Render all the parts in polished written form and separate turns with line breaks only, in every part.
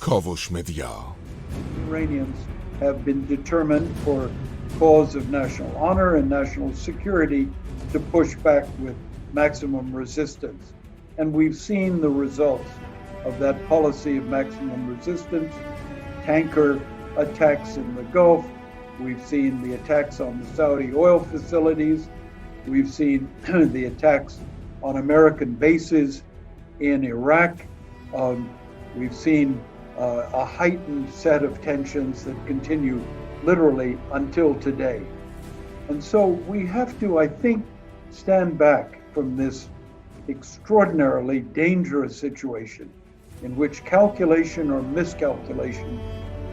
کاوش مدیا.
Iranians have been determined for cause of national honor and national security to push back with maximum resistance. And we've seen the results of that policy of maximum resistance, tanker attacks in the Gulf. We've seen the attacks on the Saudi oil facilities. We've seen the attacks on American bases in Iraq. We've seen a heightened set of tensions that continue literally until today. And so we have to, I think, stand back from this extraordinarily dangerous situation in which calculation or miscalculation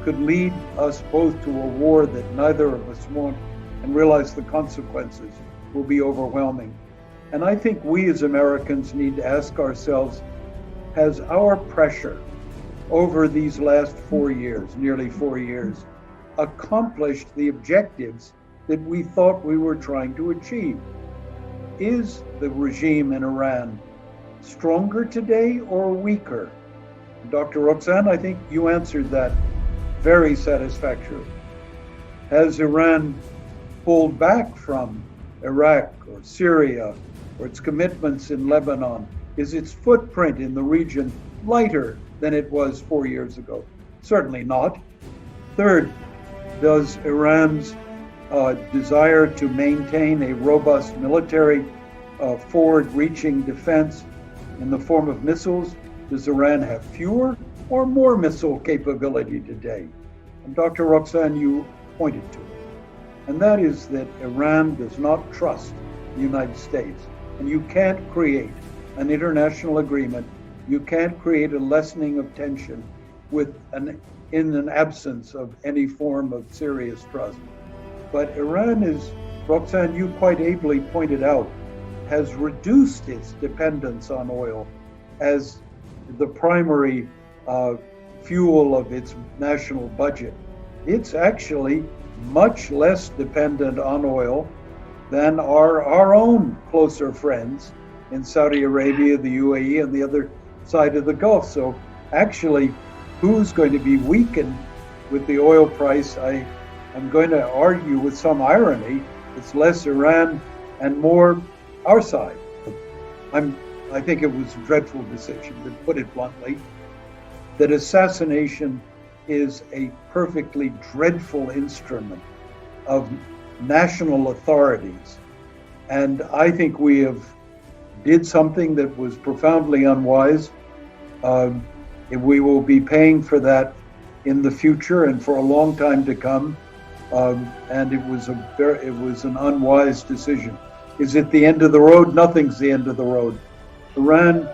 could lead us both to a war that neither of us want and realize the consequences will be overwhelming. And I think we as Americans need to ask ourselves, has our pressure over these last 4 years, nearly 4 years, accomplished the objectives that we thought we were trying to achieve? Is the regime in Iran stronger today or weaker? Dr. Roxanne, I think you answered that very satisfactorily. Has Iran pulled back from Iraq or Syria or its commitments in Lebanon? Is its footprint in the region lighter than it was 4 years ago? Certainly not. Third, does Iran's desire to maintain a robust military forward-reaching defense in the form of missiles, does Iran have fewer or more missile capability today? And Dr. Roxanne, you pointed to it. And that is that Iran does not trust the United States. And you can't create an international agreement, you can't create a lessening of tension in an absence of any form of serious trust. But Iran is, Roxanne, you quite ably pointed out, has reduced its dependence on oil as the primary fuel of its national budget. It's actually much less dependent on oil than are our own closer friends in Saudi Arabia, the UAE, and the other side of the Gulf. So actually, who's going to be weakened with the oil price? I'm going to argue with some irony, it's less Iran and more our side. I think it was a dreadful decision, to put it bluntly, that assassination is a perfectly dreadful instrument of national authorities. And I think we have did something that was profoundly unwise. We will be paying for that in the future and for a long time to come. And it was an unwise decision. Is it the end of the road? Nothing's the end of the road. Iran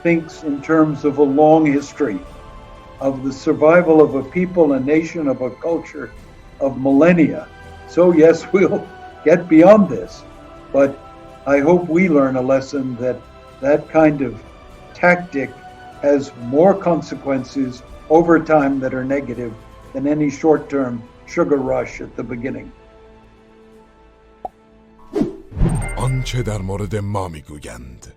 thinks in terms of a long history of the survival of a people, a nation, of a culture, of millennia. So yes, we'll get beyond this, but I hope we learn a lesson that that kind of tactic has more consequences over time that are negative than any short-term sugar rush at the beginning.
آنچه در مورد ما میگویند